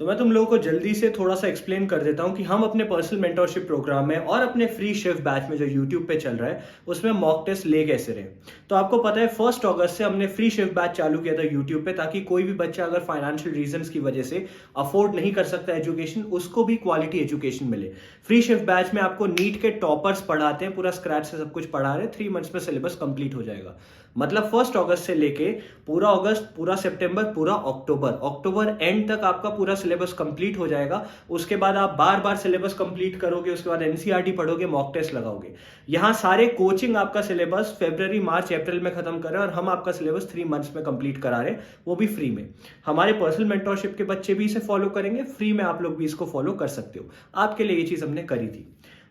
तो मैं तुम लोगों को जल्दी से थोड़ा सा एक्सप्लेन कर देता हूँ कि हम अपने पर्सनल मेंटोरशिप प्रोग्राम में और अपने फ्री शिफ्ट बैच में जो यूट्यूब पे चल रहा है उसमें मॉक टेस्ट ले कैसे रहे। तो आपको पता है 1 अगस्त से हमने फ्री शिफ्ट बैच चालू किया था यूट्यूब पे, ताकि कोई भी बच्चा अगर फाइनेंशियल रीजंस की वजह से अफोर्ड नहीं कर सकता एजुकेशन, उसको भी क्वालिटी एजुकेशन मिले। फ्री शिफ्ट बैच में आपको नीट के टॉपर्स पढ़ाते हैं, पूरा स्क्रैच से सब कुछ पढ़ा रहे हैं। 3 मंथ्स में सिलेबस कंप्लीट हो जाएगा। मतलब 1 अगस्त से लेके पूरा अगस्त, पूरा सितंबर, पूरा अक्टूबर एंड तक आपका पूरा सिलेबस कंप्लीट हो जाएगा। उसके बाद आप बार बार सिलेबस कंप्लीट करोगे, उसके बाद एनसीईआरटी पढ़ोगे, मॉक टेस्ट लगाओगे। यहाँ सारे कोचिंग आपका सिलेबस फरवरी, मार्च, अप्रैल में खत्म कर रहे हैं और हम आपका सिलेबस 3 मंथ्स में कंप्लीट करा रहे हैं, वो भी फ्री में। हमारे पर्सनल मेंटोरशिप के बच्चे भी इसे फॉलो करेंगे, फ्री में आप लोग भी इसको फॉलो कर सकते हो। आपके लिए ये चीज हमने करी थी।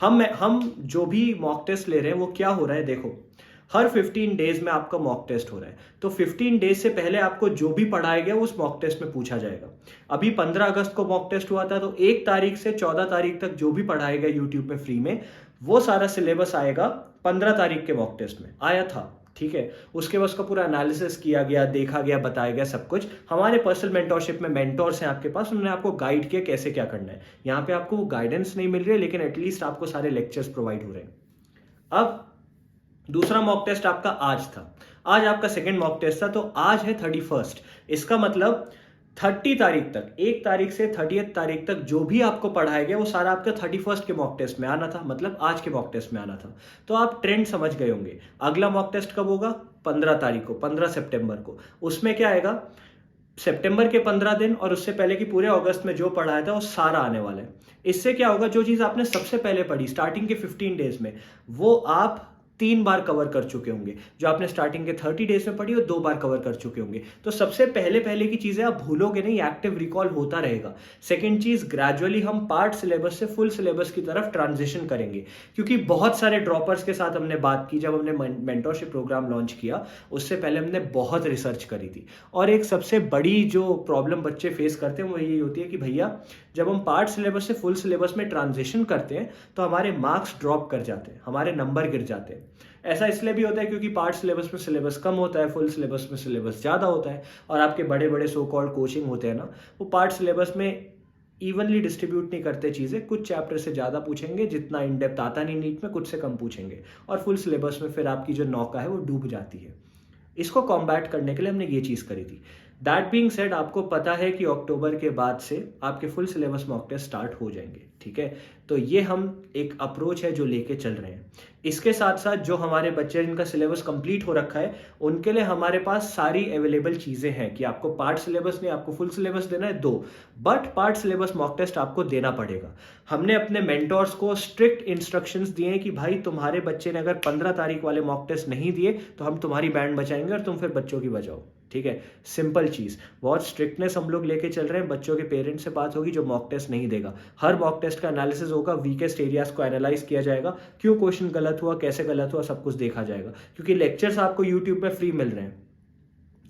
हम जो भी मॉक टेस्ट ले रहे हैं वो क्या हो रहा है, देखो हर 15 डेज में आपका मॉक टेस्ट हो रहा है। तो 15 डेज से पहले आपको जो भी पढ़ाया गया उस मॉक टेस्ट में पूछा जाएगा। अभी 15 अगस्त को मॉक टेस्ट हुआ था, तो 1 तारीख से 14 तारीख तक जो भी पढ़ाया गया यूट्यूब में फ्री में, वो सारा सिलेबस आएगा 15 तारीख के मॉक टेस्ट में आया था। ठीक है, उसके बाद उसका पूरा एनालिसिस किया गया, देखा गया, बताया गया सब कुछ। हमारे पर्सनल मेंटोरशिप में मेंटोर्स हैं आपके पास, उन्होंने आपको गाइड किया कैसे क्या करना है। यहाँ पे आपको वो गाइडेंस नहीं मिल रही है, लेकिन एटलीस्ट आपको सारे लेक्चर्स प्रोवाइड हो रहे हैं। अब दूसरा मॉक टेस्ट आपका आज था, आज आपका सेकंड मॉक टेस्ट था। तो आज है 31। इसका मतलब 30 तारीख तक, 1 तारीख से 30 तारीख तक जो भी आपको पढ़ाया गया वो सारा आपका 31 के मॉक टेस्ट में आना था, मतलब आज के मॉक टेस्ट में आना था। तो आप ट्रेंड समझ गए होंगे। अगला मॉक टेस्ट कब होगा? 15 तारीख को, 15 सितंबर को। उसमें क्या आएगा? सितंबर के 15 दिन और उससे पहले की पूरे अगस्त में जो पढ़ाया था वो सारा आने वाला है। इससे क्या होगा, जो चीज आपने सबसे पहले पढ़ी स्टार्टिंग के 15 डेज में, वो आप 3 बार कवर कर चुके होंगे। जो आपने स्टार्टिंग के 30 डेज में पढ़ी वो 2 बार कवर कर चुके होंगे। तो सबसे पहले की चीजें आप भूलोगे नहीं, एक्टिव रिकॉल होता रहेगा। सेकंड चीज, ग्रेजुअली हम पार्ट सिलेबस से फुल सिलेबस की तरफ ट्रांजिशन करेंगे, क्योंकि बहुत सारे ड्रॉपर्स के साथ हमने बात की। जब हमने मेंटोरशिप प्रोग्राम लॉन्च किया उससे पहले हमने बहुत रिसर्च करी थी, और एक सबसे बड़ी जो प्रॉब्लम बच्चे फेस करते हैं वो यही होती है कि भैया जब हम पार्ट सिलेबस से फुल सिलेबस में ट्रांजिशन करते हैं तो हमारे मार्क्स ड्रॉप कर जाते हैं, हमारे नंबर गिर जाते हैं। ऐसा इसलिए भी होता है क्योंकि पार्ट सिलेबस में सिलेबस कम होता है, फुल सिलेबस में सिलेबस ज़्यादा होता है। और आपके बड़े बड़े सो कॉल्ड कोचिंग होते हैं ना, वो पार्ट सिलेबस में इवनली डिस्ट्रीब्यूट नहीं करते चीज़ें। कुछ चैप्टर से ज़्यादा पूछेंगे, जितना इन डेप्थ आता नहीं नीट में, कुछ से कम पूछेंगे, और फुल सिलेबस में फिर आपकी जो नौका है वो डूब जाती है। इसको कॉम्बैट करने के लिए हमने ये चीज़ करी थी। दैट बीइंग सेड, आपको पता है कि अक्टूबर के बाद से आपके full syllabus mock test start हो जाएंगे। ठीक है, तो ये हम एक अप्रोच है जो लेके चल रहे हैं। इसके साथ साथ जो हमारे बच्चे जिनका सिलेबस कंप्लीट हो रखा है उनके लिए हमारे पास सारी अवेलेबल चीज़ें हैं कि आपको पार्ट सिलेबस नहीं, आपको फुल सिलेबस देना है 2, but part syllabus mock test आपको देना पड़ेगा। हमने अपने मेंटोर्स को स्ट्रिक्ट इंस्ट्रक्शंस दिए हैं कि भाई तुम्हारे बच्चे ने अगर 15 तारीख वाले मॉक टेस्ट नहीं दिए तो हम तुम्हारी बैंड बचाएंगे और तुम फिर बच्चों की बचाओ। ठीक है, सिंपल चीज, बहुत स्ट्रिक्टनेस हम लोग लेके चल रहे हैं। बच्चों के पेरेंट्स से बात होगी जो मॉक टेस्ट नहीं देगा। हर मॉक टेस्ट का एनालिसिस होगा, वीकेस्ट एरियाज को एनालाइज किया जाएगा, क्यों क्वेश्चन गलत हुआ, कैसे गलत हुआ, सब कुछ देखा जाएगा। क्योंकि लेक्चर्स आपको यूट्यूब पे फ्री मिल रहे हैं।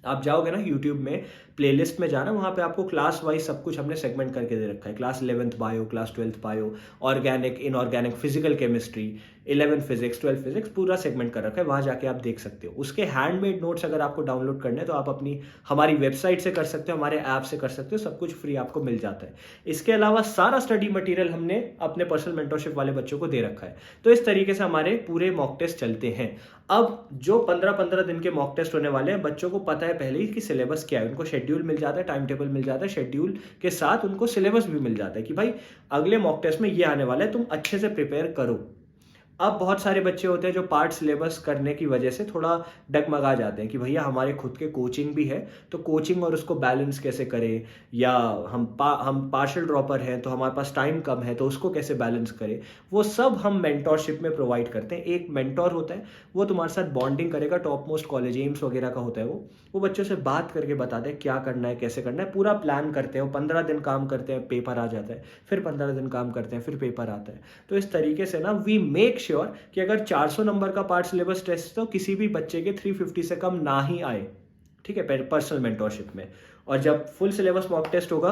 आप जाओगे ना यूट्यूब में, प्लेलिस्ट में जाना, वहाँ पे आपको क्लास वाइज सब कुछ हमने सेगमेंट करके दे रखा है। Class 11th bio, class 12th bio, organic, inorganic, physical chemistry, 11 physics, 12 physics, पूरा सेगमेंट कर रखा है। वहाँ जाके आप देख सकते हो। उसके हैंडमेड नोट्स अगर आपको डाउनलोड करने हैं तो आप अपनी हमारी वेबसाइट से कर सकते हो, हमारे ऐप से कर सकते हो, सब कुछ फ्री आपको मिल जाता है। इसके अलावा सारा स्टडी मटेरियल हमने अपने पर्सनल मेंटरशिप वाले बच्चों को दे रखा है। तो इस तरीके से हमारे पूरे मॉक टेस्ट चलते हैं। अब जो 15-15 दिन के मॉक टेस्ट होने वाले हैं, बच्चों को पता है पहले ही कि सिलेबस क्या है, उनको शेड्यूल मिल जाता है, टाइम टेबल मिल जाता है, शेड्यूल के साथ उनको सिलेबस भी मिल जाता है कि भाई अगले मॉक टेस्ट में ये आने वाला है, तुम अच्छे से प्रिपेयर करो। अब बहुत सारे बच्चे होते हैं जो पार्ट सिलेबस करने की वजह से थोड़ा डगमगा जाते हैं कि भैया हमारे खुद के कोचिंग भी है, तो कोचिंग और उसको बैलेंस कैसे करें, या हम पार्शियल ड्रॉपर हैं तो हमारे पास टाइम कम है तो उसको कैसे बैलेंस करें। वो सब हम मेंटोरशिप में प्रोवाइड करते हैं। एक मेंटोर होता है, वो तुम्हारे साथ बॉन्डिंग करेगा, टॉप मोस्ट कॉलेज, एम्स वगैरह का होता है, वो बच्चों से बात करके बताते हैं क्या करना है, कैसे करना है, पूरा प्लान करते हैं। वो 15 दिन काम करते हैं, पेपर आ जाता है, फिर 15 दिन काम करते हैं, फिर पेपर आता है। तो इस तरीके से ना वी मेक श्योर कि अगर 400 नंबर का पार्ट सिलेबस टेस्ट तो किसी भी बच्चे के 350 से कम ना ही आए। ठीक है, पर्सनल मेंटोरशिप में। और जब फुल सिलेबस मॉक टेस्ट होगा,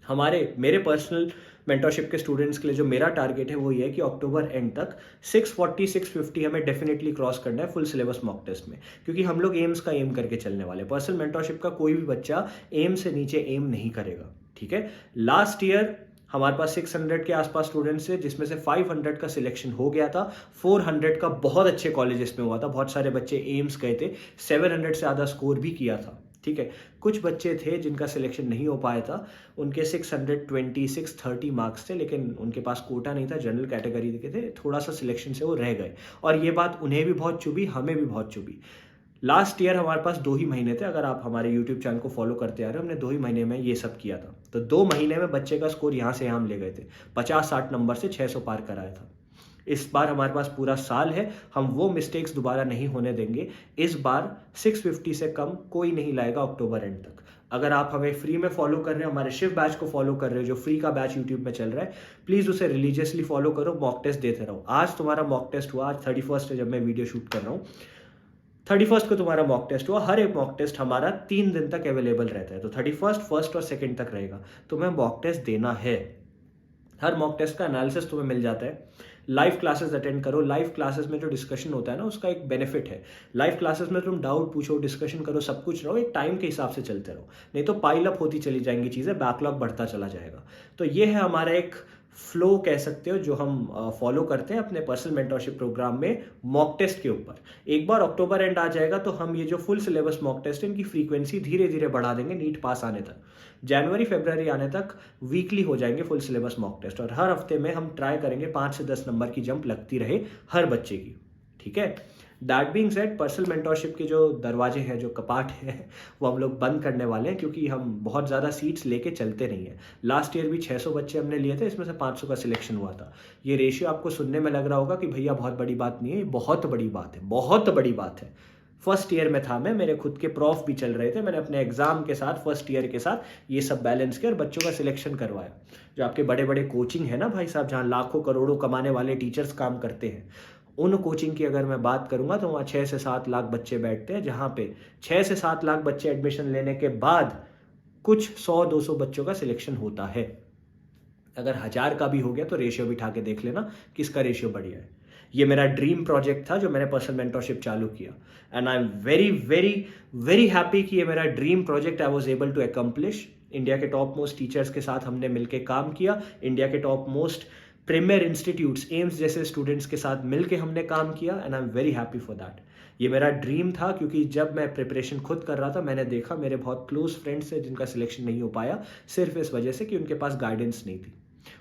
मेरे पर्सनल मेंटोरशिप के स्टूडेंट्स के लिए जो मेरा टारगेट है वो ये है कि अक्टूबर एंड तक 640-650 हमें डेफिनेटली क्रॉस करना है फुल सिलेबस मॉक टेस्ट में, क्योंकि हम लोग एम्स का एम करके चलने वाले। पर्सनल मेंटोरशिप का कोई भी बच्चा एम से नीचे एम नहीं करेगा। ठीक है। लास्ट ईयर हमारे पास 600 के आसपास स्टूडेंट्स थे, जिसमें से 500 का सिलेक्शन हो गया था, 400 का बहुत अच्छे कॉलेजेस में हुआ था, बहुत सारे बच्चे एम्स गए थे, 700 से ज़्यादा स्कोर भी किया था, ठीक है। कुछ बच्चे थे जिनका सिलेक्शन नहीं हो पाया था, उनके 620 630 मार्क्स थे, लेकिन उनके पास कोटा नहीं था, जनरल कैटेगरी के थे, थोड़ा सा सिलेक्शन से वो रह गए, और ये बात उन्हें भी बहुत चुभी, हमें भी बहुत चुभी। लास्ट ईयर हमारे पास 2 ही महीने थे, अगर आप हमारे यूट्यूब चैनल को फॉलो करते आ रहे हो, हमने 2 ही महीने में ये सब किया था। तो 2 महीने में बच्चे का स्कोर यहाँ से यहाँ हम ले गए थे, 50-60 नंबर से 600 पार कराया था। इस बार हमारे पास पूरा साल है, हम वो मिस्टेक्स दोबारा नहीं होने देंगे। इस बार 650 से कम कोई नहीं लाएगा अक्टूबर एंड तक। अगर आप हमें फ्री में फॉलो कर रहे हो, हमारे शिव बैच को फॉलो कर रहे हो, जो फ्री का बैच यूट्यूब में चल रहा है, प्लीज उसे रिलीजियसली फॉलो करो, मॉक टेस्ट देते रहो। आज तुम्हारा मॉक टेस्ट हुआ, आज 31 है जब मैं वीडियो शूट कर रहा हूँ, 31 को तुम्हारा मॉक टेस्ट हुआ। हर एक मॉक टेस्ट हमारा 3 दिन तक अवेलेबल रहता है, तो 31, 1 और 2 तक रहेगा। तुम्हें मॉक टेस्ट देना है, हर मॉक टेस्ट का एनालिसिस तुम्हें मिल जाता है। लाइव क्लासेस अटेंड करो, लाइव क्लासेस में जो डिस्कशन होता है ना, उसका एक बेनिफिट है। लाइव क्लासेस में तुम डाउट पूछो, डिस्कशन करो, सब कुछ रहो, एक टाइम के हिसाब से चलते रहो, नहीं तो पाइल अप होती चली जाएंगी चीज़ें, बैकलॉग बढ़ता चला जाएगा। तो ये है हमारा एक फ्लो कह सकते हो, जो हम फॉलो करते हैं अपने पर्सनल मेंटरशिप प्रोग्राम में मॉक टेस्ट के ऊपर। एक बार अक्टूबर एंड आ जाएगा तो हम ये जो फुल सिलेबस मॉक टेस्ट है, इनकी फ्रीक्वेंसी धीरे धीरे बढ़ा देंगे नीट पास आने तक। जनवरी फरवरी आने तक वीकली हो जाएंगे फुल सिलेबस मॉक टेस्ट, और हर हफ्ते में हम ट्राई करेंगे 5 से 10 नंबर की जंप लगती रहे हर बच्चे की, ठीक है। That being said, personal mentorship के जो दरवाजे हैं, जो कपाट है, वो हम लोग बंद करने वाले हैं, क्योंकि हम बहुत ज़्यादा सीट्स लेके चलते नहीं हैं। लास्ट ईयर भी 600 बच्चे हमने लिए थे, इसमें से 500 का सिलेक्शन हुआ था। ये रेशियो आपको सुनने में लग रहा होगा कि भैया बहुत बड़ी बात नहीं है, ये बहुत बड़ी बात है, बहुत बड़ी बात है। फर्स्ट ईयर में था मैं, मेरे खुद के प्रॉफ भी चल रहे थे, मैंने अपने एग्जाम के साथ फर्स्ट ईयर के साथ ये सब बैलेंस किया और बच्चों का सिलेक्शन करवाया। जो आपके बड़े बड़े कोचिंग है ना भाई साहब, जहाँ लाखों करोड़ों कमाने वाले टीचर्स काम करते हैं, उन कोचिंग की अगर मैं बात करूंगा तो वहाँ 6 से 7 लाख बच्चे बैठते हैं, जहाँ पे 6 से 7 लाख बच्चे एडमिशन लेने के बाद कुछ 100-200 बच्चों का सिलेक्शन होता है। अगर 1000 का भी हो गया तो रेशियो बिठा के देख लेना किसका रेशियो बढ़िया है। ये मेरा ड्रीम प्रोजेक्ट था जो मैंने पर्सनल मेंटरशिप चालू किया, and I am very very very happy कि ये मेरा dream project I was able to accomplish. India के टॉप मोस्ट टीचर्स के साथ हमने मिलकर काम किया, इंडिया के top most premier institutes, AIIMS जैसे स्टूडेंट्स के साथ मिलके हमने काम किया, and I am very happy for that. ये मेरा ड्रीम था, क्योंकि जब मैं प्रिपरेशन खुद कर रहा था, मैंने देखा मेरे बहुत क्लोज फ्रेंड्स हैं जिनका सिलेक्शन नहीं हो पाया, सिर्फ इस वजह से कि उनके पास गाइडेंस नहीं थी।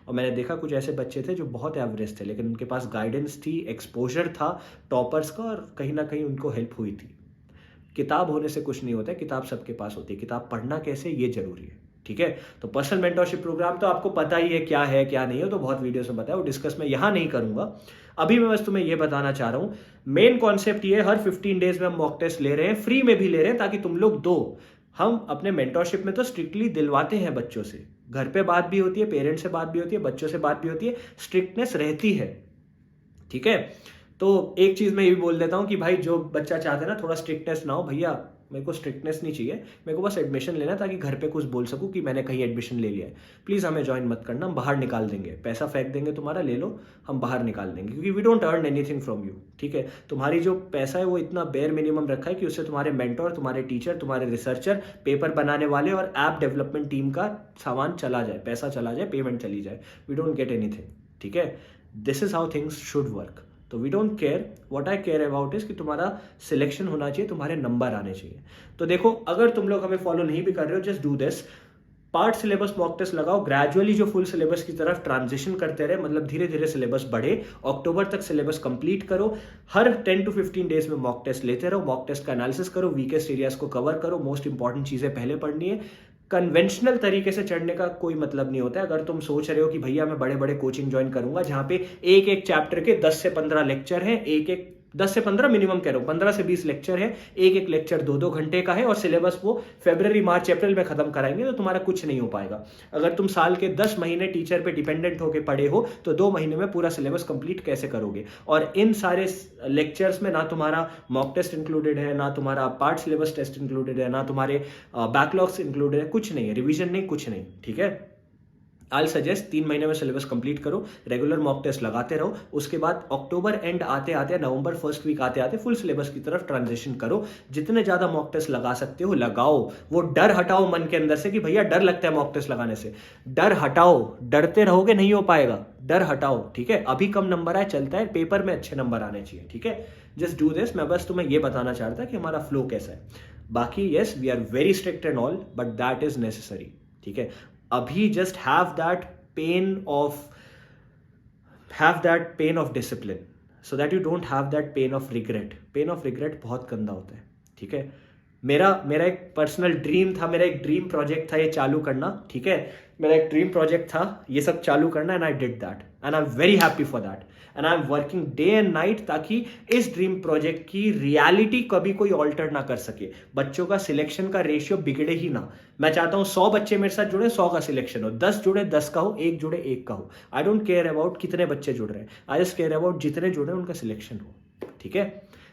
और मैंने देखा कुछ ऐसे बच्चे थे जो बहुत एवरेज थे, लेकिन उनके पास गाइडेंस थी, एक्सपोजर था टॉपर्स का, और कहीं ना कहीं उनको हेल्प हुई थी। किताब होने से कुछ नहीं होता है, किताब सबके पास होती है, किताब पढ़ना कैसे ये जरूरी है, ठीक है। तो पर्सनल मेंटरशिप प्रोग्राम तो आपको पता ही है क्या है क्या नहीं है, तो बहुत वीडियोस में बताया, वो डिस्कस मैं यहाँ नहीं करूंगा। अभी मैं बस तुम्हें ये बताना चाह रहा हूँ, मेन कॉन्सेप्ट ये, हर 15 डेज में हम मॉक टेस्ट ले रहे हैं, फ्री में भी ले रहे हैं, ताकि तुम लोग दो। हम अपने मेंटरशिप में तो स्ट्रिक्टली दिलवाते हैं बच्चों से, घर पे बात भी होती है, पेरेंट्स से बात भी होती है, बच्चों से बात भी होती है, स्ट्रिक्टनेस रहती है, ठीक है। तो एक चीज मैं ये भी बोल देता हूँ कि भाई जो बच्चा चाहते हैं ना थोड़ा स्ट्रिक्टनेस ना हो, भैया मेरे को स्ट्रिक्टनेस नहीं चाहिए, मेरे को बस एडमिशन लेना, ताकि घर पे कुछ बोल सकूं कि मैंने कहीं एडमिशन ले लिया है, प्लीज हमें ज्वाइन मत करना, हम बाहर निकाल देंगे, पैसा फेंक देंगे तुम्हारा, ले लो, हम बाहर निकाल देंगे, क्योंकि we don't earn anything from you, ठीक है। तुम्हारी जो पैसा है वो इतना बेयर मिनिमम रखा है कि उससे तुम्हारे मेंटोर, तुम्हारे टीचर, तुम्हारे रिसर्चर, पेपर बनाने वाले और ऐप डेवलपमेंट टीम का सामान चला जाए, पैसा चला जाए, पेमेंट चली जाए, वी डोंट गेट एनीथिंग, ठीक है। This is how things should work. तो we don't care, what I care about is कि तुम्हारा सिलेक्शन होना चाहिए, तुम्हारे नंबर आने चाहिए। तो देखो, अगर तुम लोग हमें फॉलो नहीं भी कर रहे हो, just do this, part syllabus mock test लगाओ, ग्रेजुअली जो फुल सिलेबस की तरफ ट्रांजिशन करते रहे, मतलब धीरे धीरे सिलेबस बढ़े, अक्टूबर तक सिलेबस कंप्लीट करो, हर 10 to 15 डेज में मॉक टेस्ट लेते रहो, मॉक टेस्ट का एनालिसिस करो, वीकेस्ट एरियाज को कवर करो, मोस्ट इंपॉर्टेंट चीजें पहले पढ़नी है। कन्वेंशनल तरीके से चढ़ने का कोई मतलब नहीं होता है। अगर तुम सोच रहे हो कि भैया मैं बड़े बड़े कोचिंग ज्वाइन करूंगा जहां पे एक एक चैप्टर के 10 से 15 लेक्चर हैं, एक एक 10 से 15 मिनिमम कह रहा हूं, 15 से 20 लेक्चर है, एक एक लेक्चर 2-2 घंटे का है, और सिलेबस वो फरवरी मार्च अप्रैल में खत्म कराएंगे, तो तुम्हारा कुछ नहीं हो पाएगा। अगर तुम साल के 10 महीने टीचर पे डिपेंडेंट होकर पढ़े हो, तो 2 महीने में पूरा सिलेबस कंप्लीट कैसे करोगे? और इन सारे लेक्चर्स में ना तुम्हारा मॉक टेस्ट इंक्लूडेड है, ना तुम्हारा पार्ट सिलेबस टेस्ट इंक्लूडेड है, ना तुम्हारे बैकलॉग्स इंक्लूडेड है, कुछ नहीं है, रिविजन नहीं, कुछ नहीं, ठीक है। आई सजेस्ट 3 महीने में सिलेबस कंप्लीट करो, रेगुलर मॉक टेस्ट लगाते रहो, उसके बाद अक्टूबर एंड आते आते नवंबर फर्स्ट वीक आते आते फुल सिलेबस की तरफ ट्रांजिशन करो। जितने ज्यादा मॉक टेस्ट लगा सकते हो लगाओ, वो डर हटाओ मन के अंदर से कि भैया डर लगता है मॉक टेस्ट लगाने से, डर हटाओ, डरते रहोगे नहीं हो पाएगा, डर हटाओ, ठीक है। अभी कम नंबर आए चलता है, पेपर में अच्छे नंबर आने चाहिए, ठीक है। जस्ट डू दिस, मैं बस तुम्हें ये बताना चाहता कि हमारा फ्लो कैसा है। बाकी yes we are very strict and all, but that is necessary, ठीक है। अभी just have that pain of discipline so that you don't have that pain of regret. Pain of regret बहुत गंदा होता है, ठीक है। मेरा एक पर्सनल ड्रीम था, मेरा एक ड्रीम प्रोजेक्ट था ये चालू करना, ठीक है। मेरा एक ड्रीम प्रोजेक्ट था ये सब चालू करना, and I did that and I am very happy for that, and I am working day and night ताकि इस ड्रीम प्रोजेक्ट की रियलिटी कभी कोई ऑल्टर ना कर सके, बच्चों का सिलेक्शन का रेशियो बिगड़े ही ना। मैं चाहता हूं 100 बच्चे मेरे साथ जुड़े, 100 का सिलेक्शन हो, 10 जुड़े 10 का हो, 1 जुड़े 1 का हो। आई डोंट केयर अबाउट कितने बच्चे जुड़ रहे हैं, आई जस्ट केयर अबाउट जितने जुड़े उनका सिलेक्शन हो, ठीक है।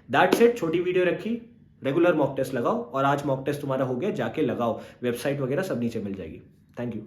दैट्स इट, छोटी वीडियो रखी, रेगुलर मॉक टेस्ट लगाओ, और आज मॉक टेस्ट तुम्हारा हो गया, जाके लगाओ, वेबसाइट वगैरह सब नीचे मिल जाएगी। Thank you.